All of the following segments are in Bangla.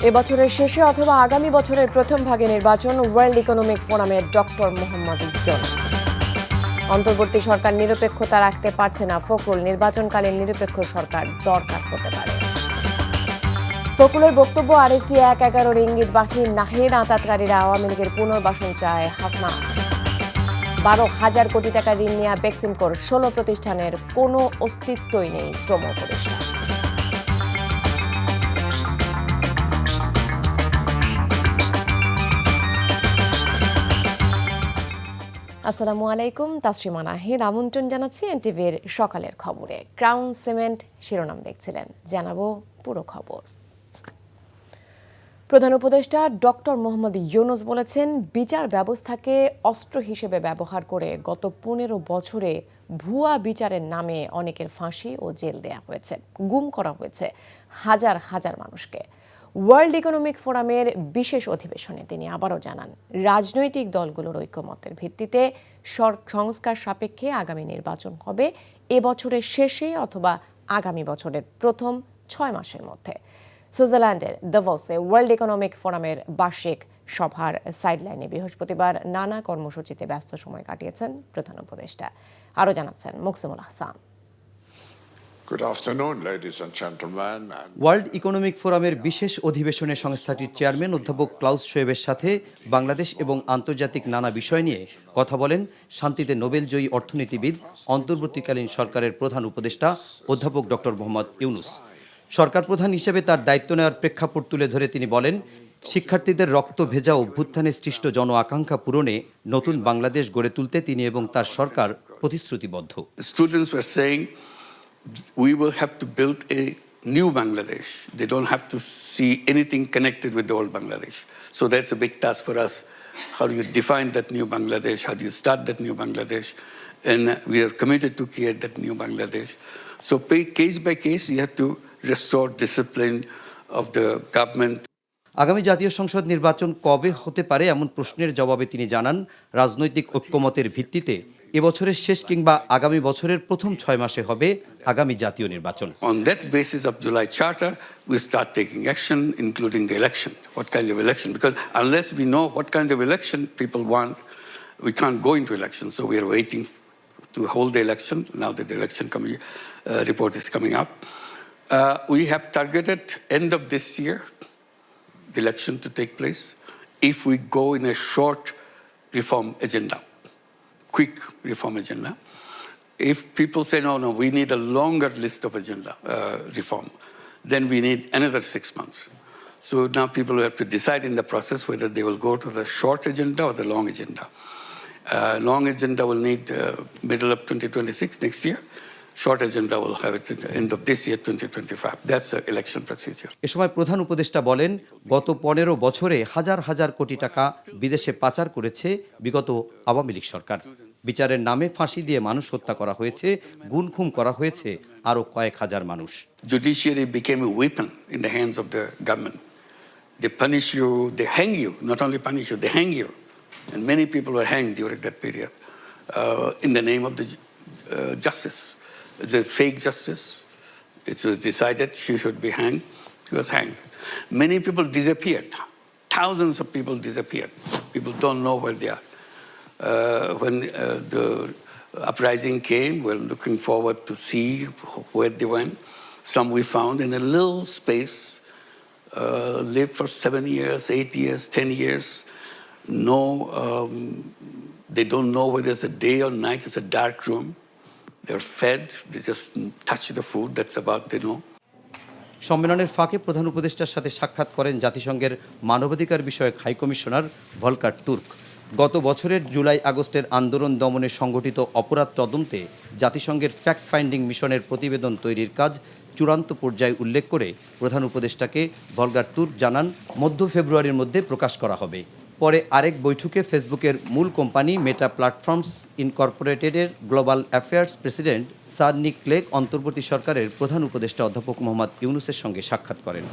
এবছরের শেষে অথবা আগামী বছরের প্রথম ভাগে নির্বাচন, ওয়ার্ল্ড ইকোনমিক ফোরামের ডক্টর মোহাম্মদ ইউনূস। অন্তর্বর্তী সরকার নিরপেক্ষতা রাখতে পারছে না ফখরুল, নির্বাচনকালীন নিরপেক্ষ সরকার দরকার হতে পারে। ফখরুলের বক্তব্য আরেকটি ১-১১ ইঙ্গিতবাহী নাহিদ। আতাতকারীরা আওয়ামী লীগের পুনর্বাসন চায় হাসনাত। ১২,০০০ কোটি টাকা ঋণ নেওয়া বেক্সিমকোর ১৬ প্রতিষ্ঠানের কোনো অস্তিত্বই নেই শ্রম উপদেষ্টা। আসসালামু আলাইকুম, তাসরিমা নাহিদ আমন্ত্রণ জানাচ্ছি এনটিভির সকালের খবরে। ক্রাউন সিমেন্ট শিরোনাম দেখছিলেন, জানাবো পুরো খবর। প্রধান উপদেষ্টা ডক্টর মোহাম্মদ ইউনূস বলেছেন, বিচার ব্যবস্থাকে অস্ত্র হিসেবে ব্যবহার করে গত ১৫ বছরে ভুয়া বিচারের নামে অনেকের ফাঁসি ও জেল দেয়া হয়েছে, গুম করা হয়েছে হাজার হাজার মানুষকে। ওয়ার্ল্ড ইকোনমিক ফোরামের বিশেষ অধিবেশনে তিনি আবারও জানান, রাজনৈতিক দলগুলোর ঐকমত্যের ভিত্তিতে সংস্কার সাপেক্ষে আগামী নির্বাচন হবে এবছরের শেষে অথবা আগামী বছরের প্রথম ৬ মাসের মধ্যে। সুইজারল্যান্ডের দাভোসে ওয়ার্ল্ড ইকোনমিক ফোরামের বার্ষিক সভার সাইডলাইনে বৃহস্পতিবার নানা কর্মসূচিতে ব্যস্ত সময় কাটিয়েছেন প্রধান উপদেষ্টা। আরও জানাচ্ছেন মুকসিমুল হাসান। ওয়ার্ল্ড ইকোনমিক ফোরামের বিশেষ অধিবেশনে সংস্থাটির চেয়ারম্যান অধ্যাপক ক্লাউস শোয়েবের সাথে বাংলাদেশ এবং আন্তর্জাতিক নানা বিষয় নিয়ে কথা বলেন শান্তিতে নোবেলজয়ী অর্থনীতিবিদ, অন্তর্বর্তীকালীন সরকারের প্রধান উপদেষ্টা অধ্যাপক ডক্টর মোহাম্মদ ইউনূস। সরকার প্রধান হিসেবে তার দায়িত্ব নেওয়ার প্রেক্ষাপট তুলে ধরে তিনি বলেন, শিক্ষার্থীদের রক্ত ভেজা অভ্যুত্থানে সৃষ্ট জন আকাঙ্ক্ষা পূরণে নতুন বাংলাদেশ গড়ে তুলতে তিনি এবং তার সরকার প্রতিশ্রুতিবদ্ধ। We will have to build a new Bangladesh. They don't have to see anything connected with the old Bangladesh. So that's a big task for us. How do you define that new Bangladesh? How do you start that new Bangladesh? And we are committed to create that new Bangladesh. So case by case, you have to restore discipline of the government. আগামী জাতীয় সংসদ নির্বাচন কবে হতে পারে এমন প্রশ্নের জবাবে তিনি জানান, রাজনৈতিক ঐক্যমতের ভিত্তিতে এবছরের শেষ কিংবা আগামী বছরের প্রথম ৬ মাসে হবে আগামী জাতীয় নির্বাচন। On that basis of July Charter, we start taking action, including the election. What kind of election? Because unless we know what kind of election people want, we can't go into election. So we are waiting to hold the election. Now that the election report is coming up. We have targeted end of this year, the election to take place, if we go in a short reform agenda, quick reform agenda. If people say, no, we need a longer list of agenda reform, then we need another 6 months. So now people will have to decide in the process whether they will go to the short agenda or the long agenda. Long agenda will need middle of 2026, next year. Short agenda will have it at the end of this year, 2025. That's the election procedure. এ সময় প্রধান উপদেষ্টা বলেন, গত ১৫ বছরে হাজার হাজার কোটি টাকা বিদেশে পাচার করেছে বিগত আওয়ামী লীগ সরকার। বিচারের নামে ফাঁসি দিয়ে মানুষ হত্যা করা হয়েছে, গুম খুন করা হয়েছে আরো কয়েক হাজার মানুষ। Judiciary became a weapon in the hands of the government. They punish you, they hang you, not only punish you, they hang you. And many people were hanged during that period in the name of the justice. It's a fake justice. It was decided she should be hanged. She was hanged. Many people disappeared. Thousands of people disappeared. People don't know where they are. When the uprising came, we're looking forward to see where they went. Some we found in a little space, lived for 7 years, 8 years, 10 years. No, they don't know whether it's a day or night. It's a dark room. They're fed, they just touch the food, that's about they know. সম্মেলনের ফাঁকে প্রধান উপদেষ্টার সাথে সাক্ষাৎ করেন জাতিসংঘের মানবাধিকার বিষয়ক হাই কমিশনার ভলকার তুর্ক। গত বছরের জুলাই আগস্টের আন্দোলন দমনে সংগঠিত অপরাধ তদন্তে জাতিসংঘের ফ্যাক্ট ফাইন্ডিং মিশনের প্রতিবেদন তৈরির কাজ চূড়ান্ত পর্যায়ে উল্লেখ করে প্রধান উপদেষ্টাকে ভলকার তুর্ক জানান, মধ্য ফেব্রুয়ারির মধ্যে প্রকাশ করা হবে। পরে আরেক বৈঠকে ফেসবুকের মূল কোম্পানি মেটা প্ল্যাটফর্মস ইনকর্পোরেটেডের global affairs president sir Nick Clegg অন্তর্বর্তী সরকারের প্রধান উপদেষ্টা অধ্যাপক মোহাম্মদ ইউনূসের সঙ্গে সাক্ষাৎ করেন।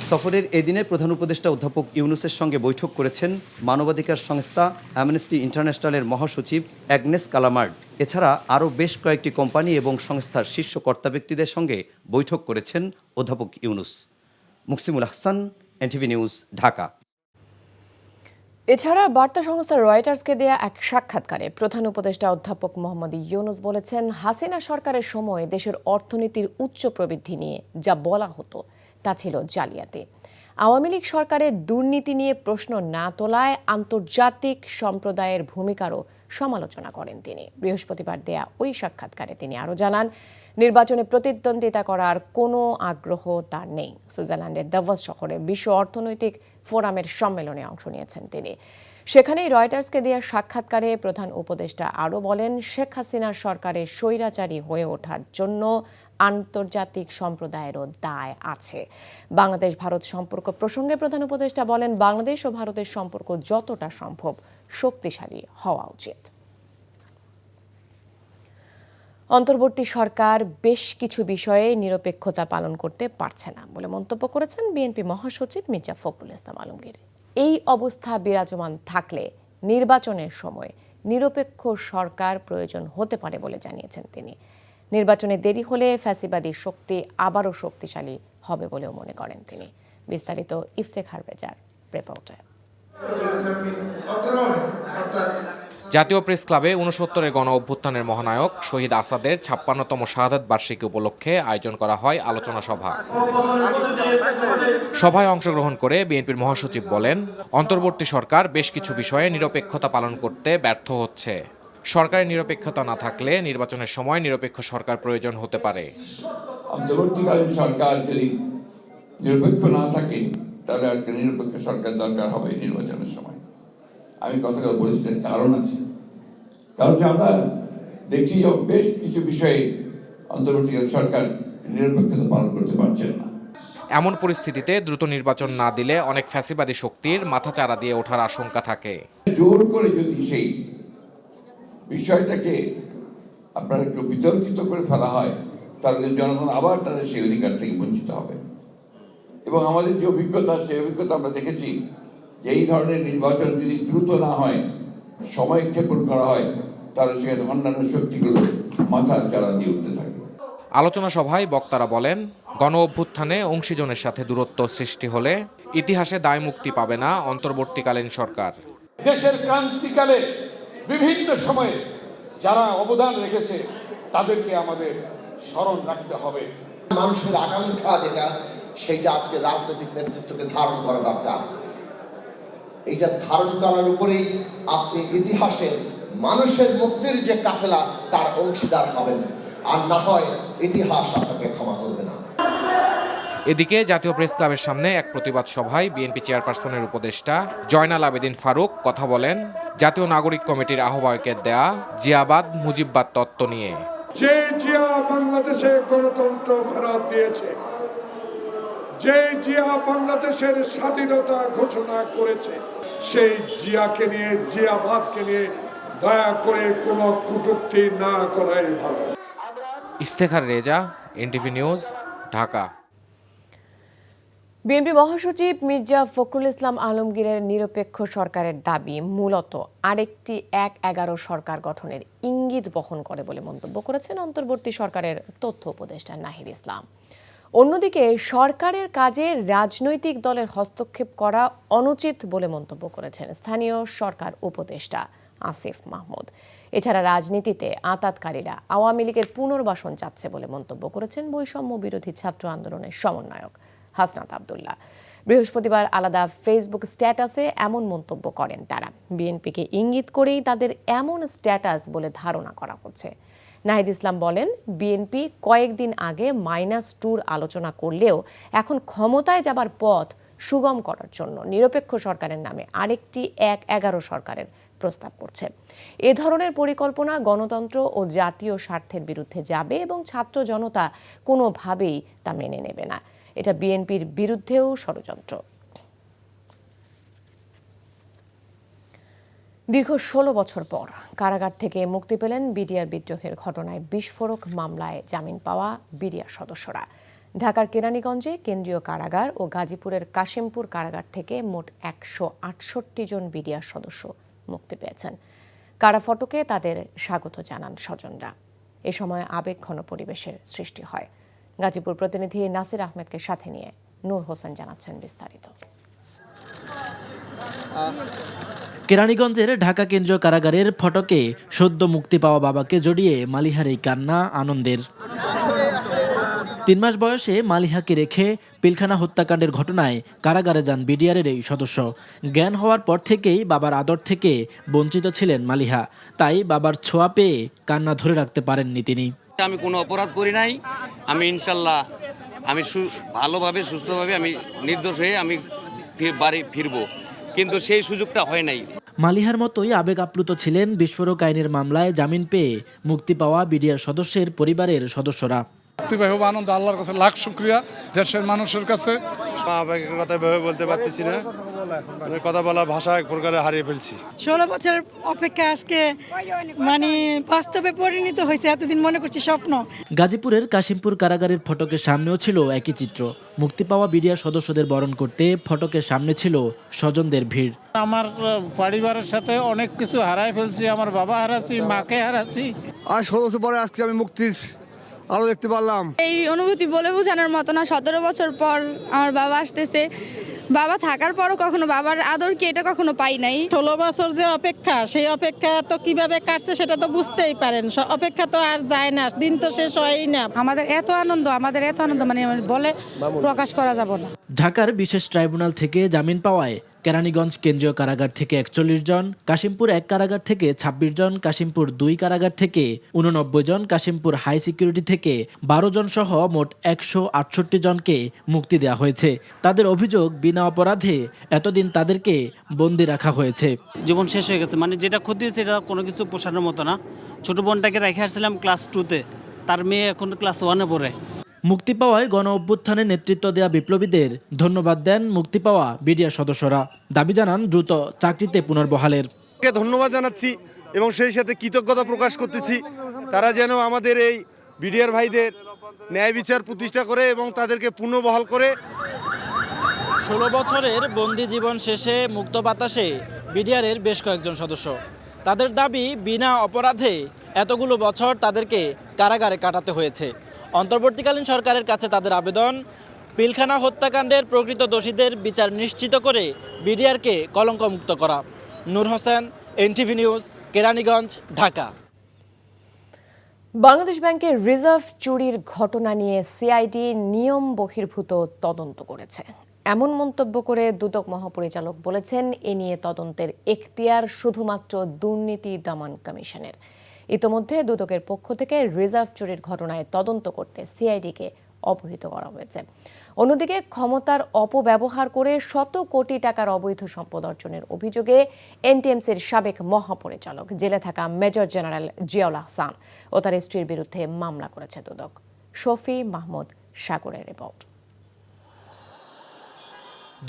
সফরের এদিনে প্রধান উপদেষ্টা অধ্যাপক ইউনূসের সঙ্গে বৈঠক করেছেন মানবাধিকার সংস্থা অ্যামনেস্টি ইন্টারন্যাশনালের মহাসচিব অ্যাগনেস কালামার্ড। এছাড়া আরও বেশ কয়েকটি কোম্পানি এবং সংস্থার শীর্ষ কর্তা ব্যক্তিদের সঙ্গে বৈঠক করেছেন অধ্যাপক ইউনূস। Muksimul Ahsan, NTV News, Dhaka. এছাড়া বার্তা সংস্থা রয়টার্সকে দেয়া এক সাক্ষাৎকারে প্রধান উপদেষ্টা অধ্যাপক মোহাম্মদ ইউনূস বলেছেন, হাসিনা সরকারের সময় দেশের অর্থনীতির উচ্চ প্রবৃদ্ধি নিয়ে যা বলা হতো তা ছিল জালিয়াতি। আওয়ামী লীগ সরকারের দুর্নীতি নিয়ে প্রশ্ন না তোলায় আন্তর্জাতিক সম্প্রদায়ের ভূমিকারও সমালোচনা করেন তিনি। বৃহস্পতিবার দেয়া ওই সাক্ষাৎকারে তিনি আরও জানান, নির্বাচনে প্রতিদ্বন্দ্বিতা করার কোনো আগ্রহ তার নেই। সুইজারল্যান্ডের দাভোস শহরে বিশ্ব অর্থনৈতিক ফোরামের সম্মেলনে অংশ নিয়েছেন তিনি। সেখানেই রয়টার্সকে দেয়া সাক্ষাৎকারে প্রধান উপদেষ্টা আরও বলেন, শেখ হাসিনার সরকারের স্বৈরাচারী হয়ে ওঠার জন্য আন্তর্জাতিক সম্প্রদায়েরও দায় আছে। বাংলাদেশ ভারত সম্পর্ক প্রসঙ্গে প্রধান উপদেষ্টা বলেন, বাংলাদেশ ও ভারতের সম্পর্ক যতটা সম্ভব শক্তিশালী হওয়া উচিত। অন্তর্বর্তী সরকার বেশ কিছু বিষয়ে নিরপেক্ষতা পালন করতে পারছে না বলে মন্তব্য করেছেন বিএনপি মহাসচিব মির্জা ফখরুল ইসলাম আলমগীর। এই অবস্থা বিরাজমান থাকলে নির্বাচনের সময় নিরপেক্ষ সরকার প্রয়োজন হতে পারে বলে জানিয়েছেন তিনি। নির্বাচনে দেরি হলে ফ্যাসিবাদী শক্তি আবারও শক্তিশালী হবে বলেও মনে করেন তিনি। বিস্তারিত ইফতেখার রেজার রিপোর্টে। জাতীয় প্রেস ক্লাবে ৬৯-এর গণ অভ্যুত্থানের মহানায়ক শহীদ আসাদের ৫৬তম শাহাদাত বার্ষিকী উপলক্ষে আয়োজন করা হয় আলোচনা সভা। সভায় অংশগ্রহণ করে বিএনপির মহাসচিব বলেন, অন্তর্বর্তী সরকার বেশ কিছু বিষয়ে নিরপেক্ষতা পালন করতে ব্যর্থ হচ্ছে। সরকারের নিরপেক্ষতা না থাকলে নির্বাচনের সময় নিরপেক্ষ সরকার প্রয়োজন হতে পারে। অন্তর্বর্তীকালীন সরকার যদি নিরপেক্ষ না থাকে তাহলে একটা নিরপেক্ষ সরকার দরকার হবে নির্বাচনের সময়। আমি কথাটা বলেছি, কারণ আছে। কারণ আমরা দেখি যে বেশ কিছু বিষয়ে অন্তর্বর্তীকালীন সরকার নিরপেক্ষতা পালন করতে পারছেন না। এমন পরিস্থিতিতে দ্রুত নির্বাচন না দিলে অনেক ফ্যাসিবাদী শক্তির মাথাচাড়া দিয়ে ওঠার আশঙ্কা থাকে। জোর করে যদি সেই বিষয়টাকে আপনার একটু বিতর্কিত করে ফেলা হয় তাহলে জনগণ আবার তাদের সেই অধিকার থেকে বঞ্চিত হবে। এবং আমাদের যে অভিজ্ঞতা, সেই অভিজ্ঞতা আমরা দেখেছি যে এই ধরনের নির্বাচন যদি দ্রুত না হয়, সময় ক্ষেপণ করা হয়, তাহলে সেখানে অন্যান্য শক্তিগুলো মাথা চাড়া দিয়ে উঠতে থাকে। আলোচনা সভায় বক্তারা বলেন, গণ অভ্যুত্থানে অংশীজনের সাথে দূরত্ব সৃষ্টি হলে ইতিহাসে দায় মুক্তি পাবে না অন্তর্বর্তীকালীন সরকার। দেশের ক্রান্তিকালে বিভিন্ন সময়ে যারা অবদান রেখেছে তাদেরকে আমাদের স্মরণ রাখতে হবে। মানুষের আকাঙ্ক্ষা যেটা, সেইটা আজকে রাজনৈতিক নেতৃত্বকে ধারণ করা দরকার। এইটা ধারণ করার উপরেই আপনি ইতিহাসে মানুষের মুক্তির যে কাফেলা তার অংশীদার হবেন, আর না হয় ইতিহাস আপনাকে ক্ষমা করবে না। এদিকে জাতীয় প্রেস ক্লাবের সামনে এক প্রতিবাদ সভায় বিএনপি চেয়ারপারসনের উপদেষ্টা জয়নাল আবেদিন ফারুক কথা বলেন জাতীয় নাগরিক কমিটির আহ্বায়কের দেয়া জিয়াবাদ মুজিববাদ তত্ত্ব নিয়ে। যে জিয়া বাংলাদেশে গণতন্ত্র ফেরত দিয়েছে, যে জিয়া বাংলাদেশের স্বাধীনতা ঘোষণা করেছে, সেই জিয়াকে নিয়ে, জিয়াবাদকে নিয়ে দয়া করে কোনো কটূক্তি না করাই ভালো। Iftekhar Reza, NTV News, Dhaka. BNP মহাসচিব মির্জা ফখরুল ইসলাম আলমগীরের নিরপেক্ষ সরকারের দাবি মূলত আরেকটি ১/১১ সরকার গঠনের ইঙ্গিত বহন করে বলে মন্তব্য করেছেন অন্তর্বর্তী সরকারের তথ্য উপদেষ্টা নাহিদ ইসলাম। অন্যদিকে সরকারের কাজে রাজনৈতিক দলের হস্তক্ষেপ করা অনুচিত বলে মন্তব্য করেছেন স্থানীয় সরকার উপদেষ্টা আসিফ মাহমুদ। এছাড়া রাজনীতিতে আঁতাতকারীরা আওয়ামী লীগের পুনর্বাসন চাচ্ছে বলে মন্তব্য করেছেন বৈষম্য বিরোধী ছাত্র আন্দোলনের সমন্বয়ক হাসনাত আব্দুল্লাহ। বৃহস্পতিবার আলাদা ফেসবুক স্ট্যাটাসে এমন মন্তব্য করেন তারা। বিএনপিকে ইঙ্গিত করেই তাদের এমন স্ট্যাটাস বলে ধারণা করা হচ্ছে। নাহিদ ইসলাম বলেন, বিএনপি কয়েকদিন আগে -2 আলোচনা করলেও এখন ক্ষমতায় যাবার পথ সুগম করার জন্য নিরপেক্ষ সরকারের নামে আরেকটি ১/১১ সরকারের প্রস্তাব করছে। এ ধরনের পরিকল্পনা গণতন্ত্র ও জাতীয় স্বার্থের বিরুদ্ধে যাবে এবং ছাত্র জনতা কোনোভাবেই তা মেনে নেবে না। এটা বিএনপির বিরুদ্ধেও ষড়যন্ত্র। দীর্ঘ ১৬ বছর পর কারাগার থেকে মুক্তি পেলেন বিডিআর বিদ্রোহের ঘটনায় বিস্ফোরক মামলায় জামিন পাওয়া বিডিআর সদস্যরা। ঢাকার কেরানীগঞ্জে কেন্দ্রীয় কারাগার ও গাজীপুরের কাশিমপুর কারাগার থেকে মোট ১৬৮ জন বিডিআর সদস্য মুক্তি পেয়েছেন। কারা ফটকে তাদের স্বাগত জানান স্বজনরা। এ সময় আবেগঘন পরিবেশের সৃষ্টি হয়। গাজীপুর প্রতিনিধি নাসির আহমেদকে সাথে নিয়ে নূর হোসেন জানাচ্ছেন বিস্তারিত। কেরানীগঞ্জের ঢাকা কেন্দ্রীয় কারাগারের ফটকে সদ্য মুক্তি পাওয়া বাবাকে জড়িয়ে মালিহার এই কান্না আনন্দের। 3 মাস বয়সে মালিহাকে রেখে পিলখানা হত্যাকাণ্ডের ঘটনায় কারাগারে যান বিডিআরের এই সদস্য। জ্ঞান হওয়ার পর থেকেই বাবার আদর থেকে বঞ্চিত ছিলেন মালিহা, তাই বাবার ছোঁয়া পেয়ে কান্না ধরে রাখতে পারেননি তিনি। আমি কোনো অপরাধ করি নাই, আমি ইনশাল্লাহ আমি ভালোভাবে সুস্থভাবে আমি নির্দোষ হয়ে আমি বাড়ি ফিরবো, কিন্তু সেই সুযোগটা হয় নাই। মালিহার মতোই আবেগ আপ্লুত ছিলেন বিস্ফোরক আইনের মামলায় জামিন পেয়ে মুক্তি পাওয়া বিডিআর সদস্যের পরিবারের সদস্যরা। খুব আনন্দ, আল্লাহর কাছে লাখ শুকরিয়া, দেশের মানুষের কাছে। আবেগের কথা ভেবে বলতে পারতেছি না, কথা বলার ভাষা এক প্রকারে হারিয়ে ফেলছি। 16 বছর অপেক্ষা আজকে মানে বাস্তবে পরিণত হয়েছে, এতদিন মনে করছি স্বপ্ন। গাজীপুরের কাশিমপুর কারাগারের ফটকের সামনেও ছিল একই চিত্র। মুক্তি পাওয়া বিডিআর সদস্যদের বরণ করতে ফটকের সামনে ছিল স্বজনদের ভিড়। আমার পরিবারের সাথে অনেক কিছু হারাই ফেলছি, আমার বাবা হারাচ্ছি, মাকে হারাচ্ছি। আর 16 বছর পরে আজকে আমি মুক্তির আলো দেখতে পারলাম। এই অনুভূতি বলে বোঝানোর মতো না। 17 বছর পর আমার বাবা আসতেছে। বাবা থাকার পরও কখনো বাবার আদর কি এটা কখনো পাই নাই। 16 বছর যে অপেক্ষা, সেই অপেক্ষা তো কিভাবে কাটছে সেটা তো বুঝতেই পারেন। অপেক্ষা তো আর যায় না, দিন তো শেষ হয়ই না। আমাদের এত আনন্দ মানে বলে প্রকাশ করা যাব না। ঢাকার বিশেষ ট্রাইব্যুনাল থেকে জামিন পাওয়ায় কেরানীগঞ্জ কেন্দ্রীয় কারাগার থেকে 41 জন, কাশিমপুর 1 কারাগার থেকে 26 জন, কাশিমপুর 2 কারাগার থেকে 89 জন, কাশিমপুর হাই সিকিউরিটি থেকে 12 জন সহ মোট 168 জনকে মুক্তি দেওয়া হয়েছে। তাদের অভিযোগ, বিনা অপরাধে এতদিন তাদেরকে বন্দি রাখা হয়েছে। জীবন শেষ হয়ে গেছে, মানে যেটা ক্ষতি হয়েছে এটা কোনো কিছু পোষানোর মতো না। ছোট বোনটাকে রেখে আসছিলাম ক্লাস 2-তে, তার মেয়ে এখন ক্লাস 1-এ পড়ে। মুক্তি পাওয়ায় গণ অভ্যুত্থানে নেতৃত্ব দেওয়া বিপ্লবীদের ধন্যবাদ দেন মুক্তি পাওয়া বিডিআর সদস্যরা। দাবি জানান দ্রুত চাকরিতে পুনর্বহালের। ধন্যবাদ জানাচ্ছি এবং সেই সাথে কৃতজ্ঞতা প্রকাশ করতেছি, তারা যেন আমাদের এই বিডিআর ভাইদের ন্যায় বিচার প্রতিষ্ঠা করে এবং তাদেরকে পুনর্বহাল করে। 16 বছরের বন্দি জীবন শেষে মুক্ত বাতাসে বিডিআরের বেশ কয়েকজন সদস্য। তাদের দাবি, বিনা অপরাধে এতগুলো বছর তাদেরকে কারাগারে কাটাতে হয়েছে। অন্তর্বর্তীকালীন সরকারের কাছে তাদের আবেদন, পিলখানা হত্যাকাণ্ডের প্রকৃত দোষীদের বিচার নিশ্চিত করে বিডিআরকে কলঙ্কমুক্ত করা। নূর হোসেন, এনটিভি নিউজ, কেরানীগঞ্জ, ঢাকা। বাংলাদেশ ব্যাংকের রিজার্ভ চুরির ঘটনা নিয়ে সিআইডি নিয়ম বহির্ভূত তদন্ত করেছে, এমন মন্তব্য করে দুদক মহাপরিচালক বলেছেন এ নিয়ে তদন্তের এখতিয়ার শুধুমাত্র দুর্নীতি দমন কমিশনের। ইতোমধ্যে দুদকের পক্ষ থেকে রিজার্ভ চুরির ঘটনায় তদন্ত করতে সিআইডিকে অবহিত করা হয়েছে। অন্যদিকে ক্ষমতার অপব্যবহার করে শত কোটি টাকার অবৈধ সম্পদ অর্জনের অভিযোগে এনটিএমসির সাবেক মহাপরিচালক, জেলে থাকা মেজর জেনারেল জিয়াউল আহসান ও তার স্ত্রীর বিরুদ্ধে মামলা করেছে দুদক। শফি মাহমুদ সাগরের রিপোর্ট।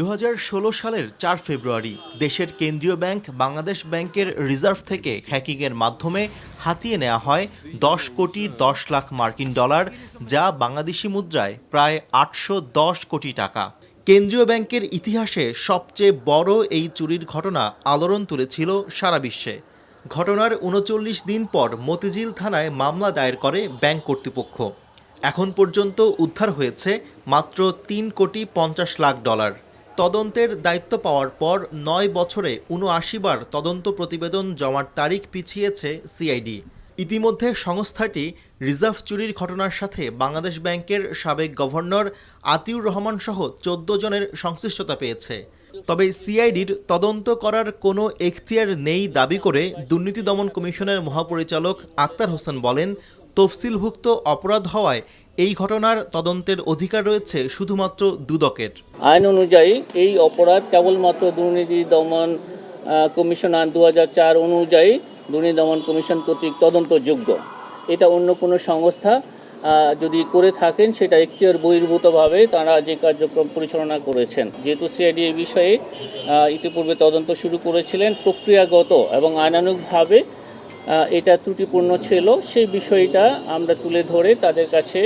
2016 সালের 4 ফেব্রুয়ারি দেশের কেন্দ্রীয় ব্যাংক বাংলাদেশ ব্যাংকের রিজার্ভ থেকে হ্যাকিংয়ের মাধ্যমে হাতিয়ে নেওয়া হয় 10 কোটি 10 লাখ মার্কিন ডলার, যা বাংলাদেশি মুদ্রায় প্রায় 810 কোটি টাকা। কেন্দ্রীয় ব্যাংকের ইতিহাসে সবচেয়ে বড় এই চুরির ঘটনা আলোড়ন তুলেছিল সারা বিশ্বে। ঘটনার 39 দিন পর মতিঝিল থানায় মামলা দায়ের করে ব্যাংক কর্তৃপক্ষ। এখন পর্যন্ত উদ্ধার হয়েছে মাত্র 3 কোটি 50 লাখ ডলার। তদন্তের দায়িত্ব পাওয়ার পর 9 বছরে 79 বার তদন্ত প্রতিবেদন জমার তারিখ পিছিয়েছে সিআইডি। ইতিমধ্যে সংস্থাটি রিজার্ভ চুরির ঘটনার সাথে বাংলাদেশ ব্যাংকের সাবেক গভর্নর আতিউর রহমান সহ 14 জনের সংশ্লিষ্টতা পেয়েছে। তবে সিআইডির তদন্ত করার কোনো এখতিয়ার নেই দাবি করে দুর্নীতি দমন কমিশনের মহাপরিচালক আক্তার হোসেন বলেন, তফসিলভুক্ত অপরাধ হওয়ায় এই ঘটনার তদন্তের অধিকার রয়েছে শুধুমাত্র দুদকের। আইন অনুযায়ী এই অপরাধ কেবলমাত্র দুর্নীতি দমন কমিশন আইন 2004 অনুযায়ী দুর্নীতি দমন কমিশন কর্তৃক তদন্তযোগ্য। এটা অন্য কোনো সংস্থা যদি করে থাকেন সেটা এখতিয়ার বহির্ভূতভাবে তারা যে কার্যক্রম পরিচালনা করেছেন। যেহেতু সিআইডি এই বিষয়ে ইতিপূর্বে তদন্ত শুরু করেছিলেন, প্রক্রিয়াগত এবং আইনানুগভাবে এটা ত্রুটিপূর্ণ ছিল, সেই বিষয়টা আমরা তুলে ধরে তাদের কাছে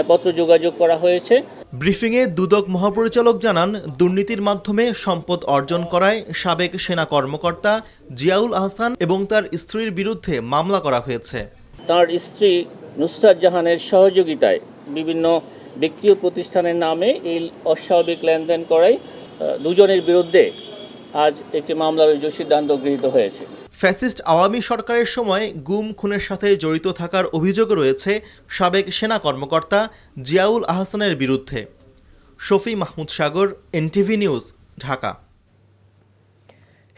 পত্র যোগাযোগ করা হয়েছে। ব্রিফিংয়ে দুদক মহাপরিচালক জানান, দুর্নীতির মাধ্যমে সম্পদ অর্জন করায় সাবেক সেনা কর্মকর্তা জিয়াউল আহসান এবং তার স্ত্রীর বিরুদ্ধে মামলা করা হয়েছে। তার স্ত্রী নুসরাত জাহানের সহযোগিতায় বিভিন্ন ব্যক্তি ও প্রতিষ্ঠানের নামে এই অস্বাভাবিক লেনদেন করায় দুজনের বিরুদ্ধে আজ একটি মামলা রুজুর সিদ্ধান্ত গৃহীত হয়েছে। ফ্যাসিস্ট আওয়ামী সরকারের সময় গুম খুনের সাথে জড়িত থাকার অভিযোগ রয়েছে সাবেক সেনা কর্মকর্তা জিয়াউল আহসানের বিরুদ্ধে। শফি মাহমুদ সাগর, এনটিভি নিউজ, ঢাকা।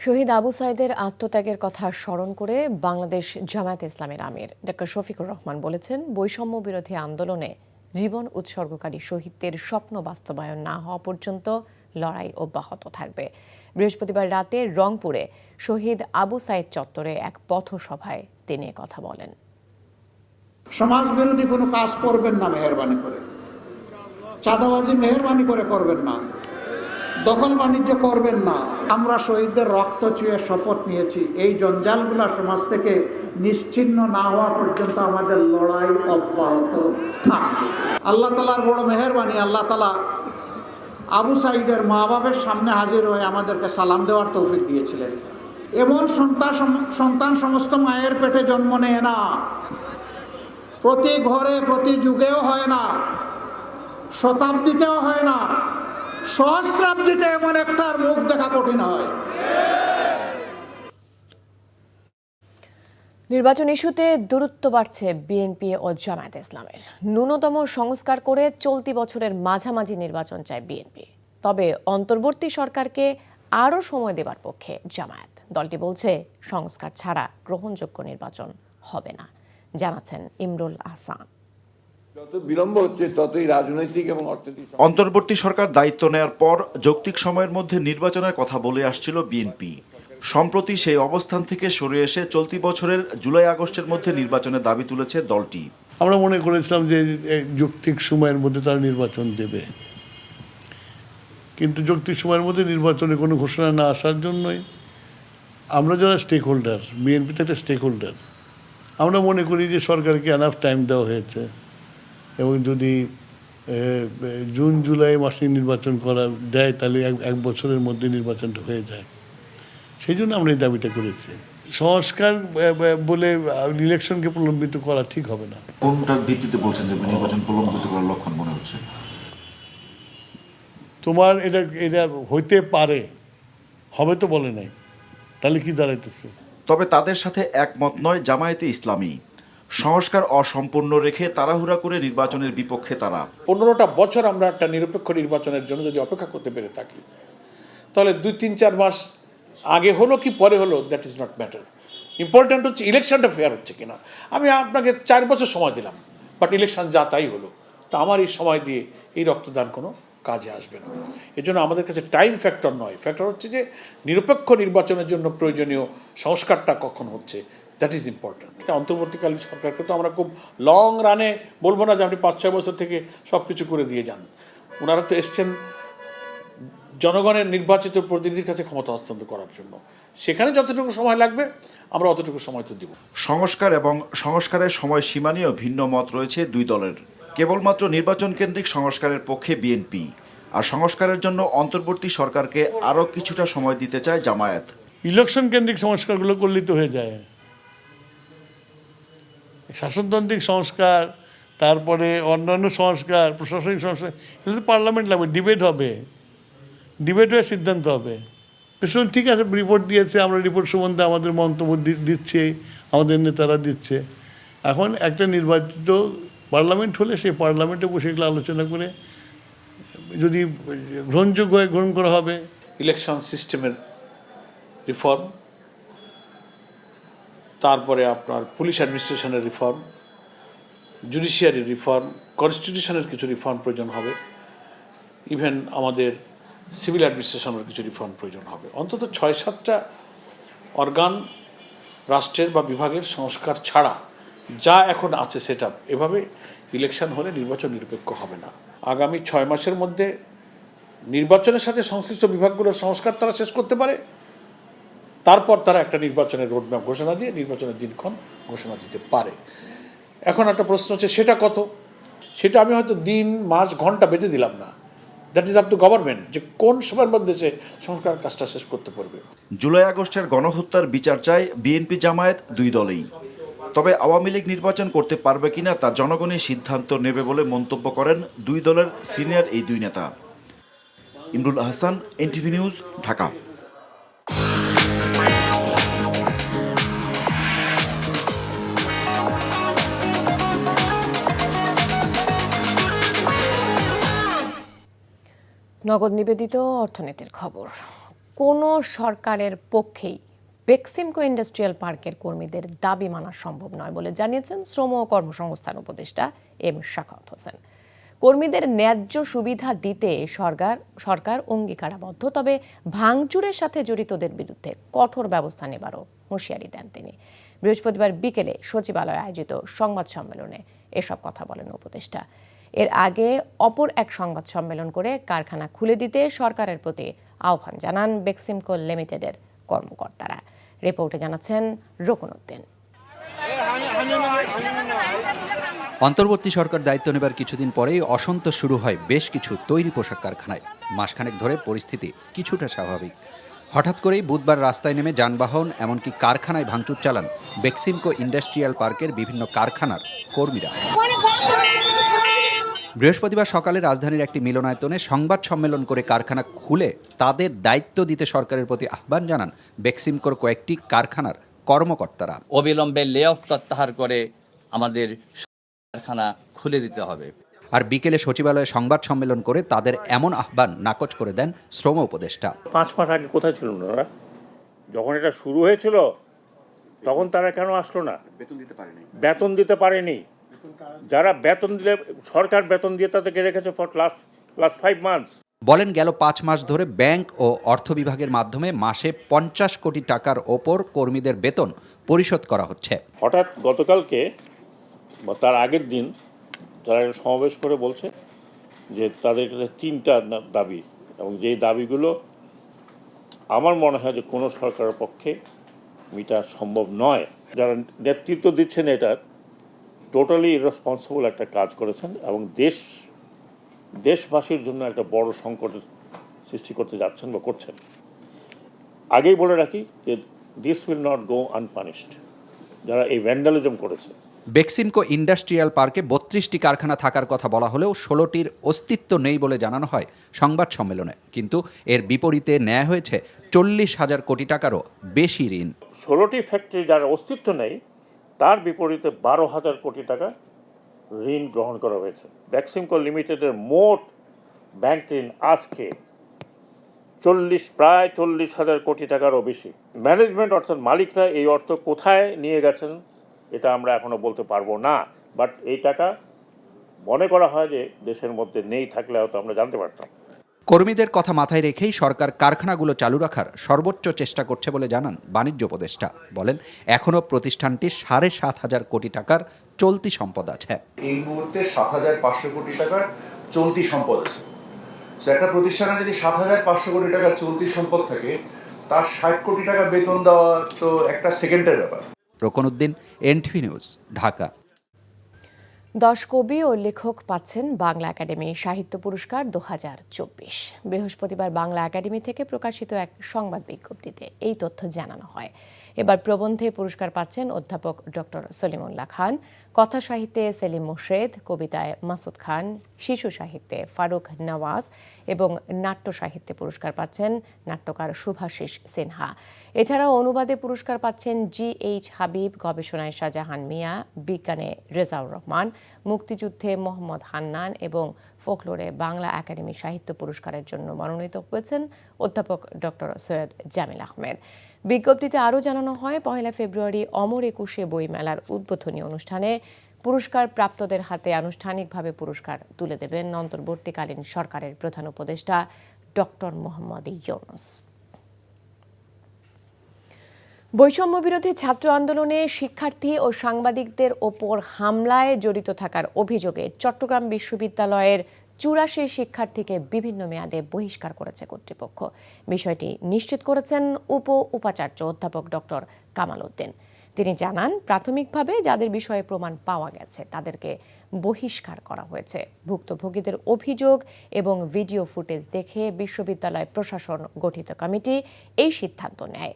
শহীদ আবু সাইদের আত্মত্যাগের কথা স্মরণ করে বাংলাদেশ জামায়াতে ইসলামের আমির ডক্টর শফিকুর রহমান বলেছেন, বৈষম্য বিরোধী আন্দোলনে জীবন উৎসর্গকারী শহীদদের স্বপ্ন বাস্তবায়ন না হওয়া পর্যন্ত লড়াই অব্যাহত থাকবে। বৃহস্পতিবার রাতে রংপুরে শহীদ আবু সাইদ চত্বরে এক পথসভায় তিনি কথা বলেন। সমাজ বিরোধী কোনো কাজ করবেন না, মেহেরবানি করে চাঁদাবাজি মেহেরবানি করে করবেন না, দখল বাণিজ্য করবেন না। আমরা শহীদদের রক্ত চুয়ে শপথ নিয়েছি, এই জঞ্জালগুলা সমাজ থেকে নিশ্চিহ্ন না হওয়া পর্যন্ত আমাদের লড়াই অব্যাহত থাকবে। আল্লাহ তাআলার বড় মেহেরবানি, আল্লাহ তাআলা আবু সাইদের মা বাবার সামনে হাজির হয়ে আমাদেরকে সালাম দেওয়ার তৌফিক দিয়েছিলেন। এমন সন্তান সমস্ত মায়ের পেটে জন্ম নেয় না, প্রতি ঘরে প্রতি যুগেও হয় না, শতাব্দীতেও হয় না, সহস্রাব্দীতে এমন একটার মুখ দেখা কঠিন হয়। নির্বাচন ইস্যুতে দূরত্ব বাড়ছে বিএনপি ও জামায়াতে ইসলামের। ন্যূনতম সংস্কার করে চলতি বছরের মাঝামাঝি নির্বাচন চায় বিএনপি, তবে অন্তর্বর্তী সরকারকে আরও সময় দেবার পক্ষে জামায়াত। দলটি বলছে, সংস্কার ছাড়া গ্রহণযোগ্য নির্বাচন হবে না, জানাচ্ছেন ইমরুল আহসান। যত বিলম্ব হচ্ছে ততই রাজনৈতিক এবং অর্থনৈতিক। অন্তর্বর্তী সরকার দায়িত্ব নেয়ার পর যৌক্তিক সময়ের মধ্যে নির্বাচনের কথা বলে আসছিল বিএনপি। সম্প্রতি সেই অবস্থান থেকে সরে এসে চলতি বছরের জুলাই আগস্টের মধ্যে নির্বাচনের দাবি তুলেছে দলটি। আমরা মনে করেছিলাম যে যৌক্তিক সময়ের মধ্যে তারা নির্বাচন দেবে, কিন্তু যৌক্তিক সময়ের মধ্যে নির্বাচনে কোনো ঘোষণা না আসার জন্যই আমরা যারা স্টেক হোল্ডার, বিএনপি তো একটা স্টেক হোল্ডার, আমরা মনে করি যে সরকারকে এনাফ টাইম দেওয়া হয়েছে এবং যদি জুন জুলাই মাসে নির্বাচন করা দেয় তাহলে এক বছরের মধ্যে নির্বাচনটা হয়ে যায়। সেই জন্য আমরা এই দাবিটা করেছি। সংস্কার বলে ইলেকশনকে প্রলম্বিত করা ঠিক হবে না। কোনটার ভিত্তিতে বলছেন যে নির্বাচন প্রলম্বিত করার লক্ষণ মনে হচ্ছে? তোমার এটা হইতে পারে, হবে তো বলে নাই, তাহলে কি দাঁড়াইতেছে? তবে তাদের সাথে একমত নয় জামায়াতে ইসলামী। সংস্কার অসম্পূর্ণ রেখে তাড়াহুড়া করে নির্বাচনের বিপক্ষে তারা। 15টা বছর আমরা একটা নিরপেক্ষ নির্বাচনের জন্য যদি অপেক্ষা করতে পেরে থাকি, তাহলে 2-3-4 মাস আগে হলো কি পরে হলো, that is not matter. Important হচ্ছে ইলেকশনটা ফেয়ার হচ্ছে কিনা। আমি আপনাকে 4 বছর সময় দিলাম, বাট ইলেকশন যা তাই হলো, তো আমার এই সময় দিয়ে এই রক্তদান কোনো কাজে আসবে না। এজন্য আমাদের কাছে টাইম ফ্যাক্টর নয়, ফ্যাক্টর হচ্ছে যে নিরপেক্ষ নির্বাচনের জন্য প্রয়োজনীয় সংস্কারটা কখন হচ্ছে, দ্যাট ইজ ইম্পর্ট্যান্ট। অন্তর্বর্তীকালীন সরকারকে তো আমরা খুব লং রানে বলবো না যে আপনি 5-6 বছর থেকে সব কিছু করে দিয়ে যান। ওনারা তো এসছেন জনগণের নির্বাচিত প্রতিনিধির কাছে ক্ষমতা হস্তান্তর করার জন্য, সেখানে যতটুকু সময় লাগবে আমরা অতটুকু সময় তো দিব। সংস্কার এবং সংস্কারের সময়সীমা নিয়েও ভিন্ন মত রয়েছে দুই দলের। কেবলমাত্র নির্বাচন কেন্দ্রিক সংস্কারের পক্ষে বিএনপি, আর সংস্কারের জন্য অন্তর্বর্তী সরকারকে আরও কিছুটা সময় দিতে চায় জামায়াত। ইলেকশন কেন্দ্রিক সংস্কারগুলো করলেই তো হয়ে যায়। শাসনতান্ত্রিক সংস্কার, তারপরে অন্যান্য সংস্কার, প্রশাসনিক সংস্কার, এগুলো পার্লামেন্ট লাগবে, ডিবেট হবে, ডিবেট হয়ে সিদ্ধান্ত হবে। ঠিক আছে, রিপোর্ট দিয়েছে, আমরা রিপোর্ট সম্বন্ধে আমাদের মন্তব্য দিচ্ছে, আমাদের নেতারা দিচ্ছে। এখন একটা নির্বাচিত পার্লামেন্ট হলে সেই পার্লামেন্টে বসে এগুলো আলোচনা করে যদি গ্রহণযোগ্য হয় গ্রহণ করা হবে। ইলেকশন সিস্টেমের রিফর্ম, তারপরে আপনার পুলিশ অ্যাডমিনিস্ট্রেশনের রিফর্ম, জুডিশিয়ারি রিফর্ম, কনস্টিটিউশনের কিছু রিফর্ম প্রয়োজন হবে, ইভেন আমাদের সিভিল অ্যাডমিনিস্ট্রেশনের কিছু রিফর্ম প্রয়োজন হবে। অন্তত 6-7টা অর্গান রাষ্ট্রের বা বিভাগের সংস্কার ছাড়া যা এখন আছে সেটআপ, এভাবে ইলেকশন হলে নির্বাচন নিরপেক্ষ হবে না। আগামী 6 মাসের মধ্যে নির্বাচনের সাথে সংশ্লিষ্ট বিভাগগুলোর সংস্কার তারা শেষ করতে পারে, তারপর তারা একটা নির্বাচনের রোডম্যাপ ঘোষণা দিয়ে নির্বাচনের দিনক্ষণ ঘোষণা দিতে পারে। এখন একটা প্রশ্ন হচ্ছে সেটা কত, সেটা আমি হয়তো দিন, মাস, ঘন্টা বেঁধে দিলাম না। That is up to government, যে কোন সময়ের মধ্যে সে সংস্কার কাজটা শেষ করতে পারবে। জুলাই আগস্টের গণহত্যার বিচার চায় বিএনপি জামায়াত দুই দলেই। তবে আওয়ামী লীগ নির্বাচন করতে পারবে কিনা তা জনগণই সিদ্ধান্ত নেবে বলে মন্তব্য করেন দুই দলের সিনিয়র এই দুই নেতা। Imrul Ahsan, NTV News, Dhaka. নগদ নিবেদিত অর্থনীতির খবর। কোনো সরকারের পক্ষেই বেক্সিমকো ইন্ডাস্ট্রিয়াল পার্কের কর্মীদের দাবি মানা সম্ভব নয় বলে জানিয়েছেন শ্রম ও কর্মসংস্থান উপদেষ্টা এম শাখাওয়াত হোসেন। কর্মীদের ন্যায্য সুবিধা দিতে সরকার অঙ্গীকারাবদ্ধ, তবে ভাঙচুরের সাথে জড়িতদের বিরুদ্ধে কঠোর ব্যবস্থা নেবারও হুঁশিয়ারি দেন তিনি। বৃহস্পতিবার বিকেলে সচিবালয়ে আয়োজিত সংবাদ সম্মেলনে এসব কথা বলেন উপদেষ্টা। এর আগে অপর এক সংবাদ সম্মেলন করে কারখানা খুলে দিতে সরকারের প্রতি আহ্বান জানান বেক্সিমকো লিমিটেডের কর্মকর্তারা। রিপোর্টে জানাচ্ছেন রুকনউদ্দিন। অন্তর্বর্তী সরকার দায়িত্ব নেবার কিছুদিন পরেই অসন্তোষ শুরু হয় বেশ কিছু তৈরি পোশাক কারখানায়। মাসখানেক ধরে পরিস্থিতি কিছুটা স্বাভাবিক। হঠাৎ করেই বুধবার রাস্তায় নেমে যানবাহন এমনকি কারখানায় ভাঙচুর চালান বেক্সিমকো ইন্ডাস্ট্রিয়াল পার্কের বিভিন্ন কারখানার কর্মীরা। বৃহস্পতিবার সকালে রাজধানীর একটি মিলনায়তনে সংবাদ সম্মেলন করে কারখানা খুলে তাদের দায়িত্ব দিতে সরকারের প্রতি আহ্বান জানান বেক্সিমকোর কয়েকটি কারখানার কর্মকর্তারা। অবিলম্বে লে অফ প্রত্যাহার করে আমাদের কারখানা খুলে দিতে হবে। আর বিকেলে সচিবালয়ে সংবাদ সম্মেলন করে তাদের এমন আহ্বান নাকচ করে দেন শ্রম উপদেষ্টা। 5 মাস আগে কোথায় ছিল ওরা? যখন এটা শুরু হয়েছিল তখন তারা কেন আসলো না? বেতন দিতে পারেনি। যারা বেতন দিলে সরকার বেতন দিয়ে তাদেরকে রেখেছে ফর লাস্ট 5 মান্থস। বলেন গেল 5 মাস ধরে ব্যাংক ও অর্থ বিভাগের মাধ্যমে মাসে 50 কোটি টাকার ওপর কর্মীদের বেতন পরিশোধ করা হচ্ছে। হঠাৎ গতকালকে বা তার আগের দিন তারা একটা সমাবেশ করে বলছে যে তাদের কাছে 3টা দাবি, এবং যেই দাবিগুলো আমার মনে হয় যে কোনো সরকারের পক্ষে মিটা সম্ভব নয়। যারা নেতৃত্ব দিচ্ছেন এটার টোটালি ইররেসপন্সিবল একটা কাজ করেছেন এবং দেশবাসীর জন্য একটা বড় সংকটের সৃষ্টি করতে যাচ্ছেন বা করছেন। আগেই বলে রাখি যে দিস উইল নট গো আনপানিশড যারা এই ভ্যান্ডালিজম করেছে। বেক্সিমকো ইন্ডাস্ট্রিয়াল পার্কে 32টি কারখানা থাকার কথা বলা হলেও 16টির অস্তিত্ব নেই বলে জানানো হয় সংবাদ সম্মেলনে। কিন্তু এর বিপরীতে নেওয়া হয়েছে 40,000 কোটি টাকারও বেশি ঋণ। 16টি ফ্যাক্টরি যার অস্তিত্ব নেই তার বিপরীতে 12,000 কোটি টাকা ঋণ গ্রহণ করা হয়েছে। বেক্সিমকো লিমিটেডের মোট ব্যাংক ঋণ আজকে প্রায় 40,000 কোটি টাকারও বেশি। ম্যানেজমেন্ট অর্থাৎ মালিকরা এই অর্থ কোথায় নিয়ে গেছেন এটা আমরা এখনো বলতে পারবো না, বাট এই টাকা মনে করা হয় যে দেশের মধ্যে নেই, থাকলে হয়তো আমরা জানতে পারতাম। কর্মীদের কথা মাথায় রেখেই সরকার কারখানাগুলো চালু রাখার সর্বোচ্চ চেষ্টা করছে বলে জানান বাণিজ্য উপদেষ্টা। বলেন এখনও প্রতিষ্ঠানটির 7,500 কোটি টাকার চলতি সম্পদ আছে। এই মুহূর্তে 7,500 কোটি টাকার চলতি সম্পদ আছে। একটা প্রতিষ্ঠানে যদি 7,500 কোটি টাকা চলতি সম্পদ থাকে, তার 60 কোটি টাকা বেতন দেওয়া তো একটা সেকেন্ডের ব্যাপার। রুকনউদ্দিন, এনটিভি নিউজ, ঢাকা। 10 কবি ও লেখক পাচ্ছেন বাংলা একাডেমি সাহিত্য পুরস্কার 2024। বৃহস্পতিবার বাংলা একাডেমি থেকে প্রকাশিত এক সংবাদ বিজ্ঞপ্তিতে এই তথ্য জানানো হয়। এবার প্রবন্ধে পুরস্কার পাচ্ছেন অধ্যাপক ডক্টর সলিমুল্লাহ খান, কথা সাহিত্যে সেলিম মোর্শেদ, কবিতায় মাসুদ খান, শিশু সাহিত্যে ফারুক নওয়াজ এবং নাট্য সাহিত্যে পুরস্কার পাচ্ছেন নাট্যকার শুভাশিস সিনহা। এছাড়াও অনুবাদে পুরস্কার পাচ্ছেন GH হাবিব, গবেষণায় শাহজাহান মিয়া, বিজ্ঞানে রেজাউর রহমান, মুক্তিযুদ্ধে মোহাম্মদ হান্নান এবং ফোকলোরে বাংলা একাডেমি সাহিত্য পুরস্কারের জন্য মনোনীত হয়েছেন অধ্যাপক ডক্টর সৈয়দ জামিল আহমেদ। বিজ্ঞপ্তিতে আরও জানানো হয়, 1 ফেব্রুয়ারি অমর একুশে বইমেলার উদ্বোধনী অনুষ্ঠানে পুরস্কার প্রাপ্তদের হাতে আনুষ্ঠানিকভাবে পুরস্কার তুলে দেবেন অন্তর্বর্তীকালীন সরকারের প্রধান উপদেষ্টা ডক্টর মোহাম্মদ ইউনূস। বৈষম্য বিরোধী ছাত্র আন্দোলনে শিক্ষার্থী ও সাংবাদিকদের ওপর হামলায় জড়িত থাকার অভিযোগে চট্টগ্রাম বিশ্ববিদ্যালয়ের 84 শিক্ষার্থীকে বিভিন্ন মেয়াদে বহিষ্কার করেছে কর্তৃপক্ষ। বিষয়টি নিশ্চিত করেছেন উপাচার্য অধ্যাপক ডক্টর কামাল উদ্দিন। তিনি জানান, প্রাথমিকভাবে যাদের বিষয়ে প্রমাণ পাওয়া গেছে তাদেরকে বহিষ্কার করা হয়েছে। ভুক্তভোগীদের অভিযোগ এবং ভিডিও ফুটেজ দেখে বিশ্ববিদ্যালয় প্রশাসন গঠিত কমিটি এই সিদ্ধান্ত নেয়।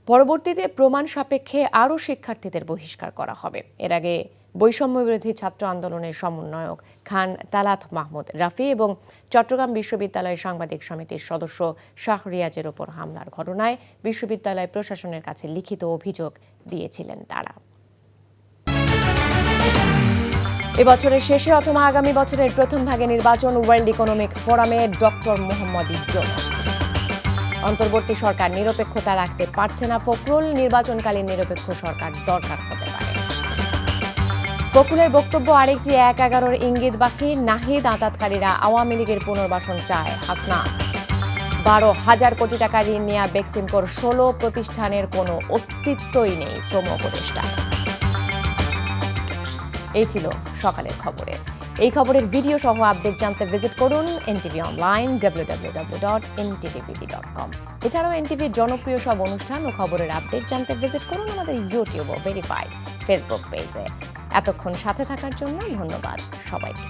পরবর্তীতে প্রমাণ সাপেক্ষে আরও শিক্ষার্থীদের বহিষ্কার করা হবে। এর আগে বৈষম্য বিরোধী ছাত্র আন্দোলনের সমন্বয়ক খান তালাত মাহমুদ রাফি এবং চট্টগ্রাম বিশ্ববিদ্যালয় সাংবাদিক সমিতির সদস্য শাহ রিয়াজের ওপর হামলার ঘটনায় বিশ্ববিদ্যালয় প্রশাসনের কাছে লিখিত অভিযোগ দিয়েছিলেন তারা। এবছরের শেষে অথবা আগামী বছরের প্রথম ভাগে নির্বাচন, ওয়ার্ল্ড ইকোনমিক ফোরামে ডক্টর মোহাম্মদ ইউনূস। অন্তর্বর্তী সরকার নিরপেক্ষতা রাখতে পারছে না ফখরুল, নির্বাচনকালীন নিরপেক্ষ সরকার দরকার হতে পারে। ফখরুলের বক্তব্য আরেকটি ১/১১ ইঙ্গিত বাকি, নাহিদ আতাতকারীরা আওয়ামী লীগের পুনর্বাসন চায় হাসনাত। ১২,০০০ কোটি টাকা ঋণ নেয়া বেক্সিমকোর ১৬ প্রতিষ্ঠানের কোনো অস্তিত্বই নেই শ্রম উপদেষ্টা। এই ছিল সকালের খবরে। এই খবরের ভিডিও সহ আপডেট জানতে ভিজিট করুন এনটিভি অনলাইন www.ntvbd.com। এছাড়াও এনটিভির জনপ্রিয় সব অনুষ্ঠান ও খবরের আপডেট জানতে ভিজিট করুন আমাদের ইউটিউব ও ভেরিফাইড ফেসবুক পেজে। এতক্ষণ সাথে থাকার জন্য ধন্যবাদ সবাইকে।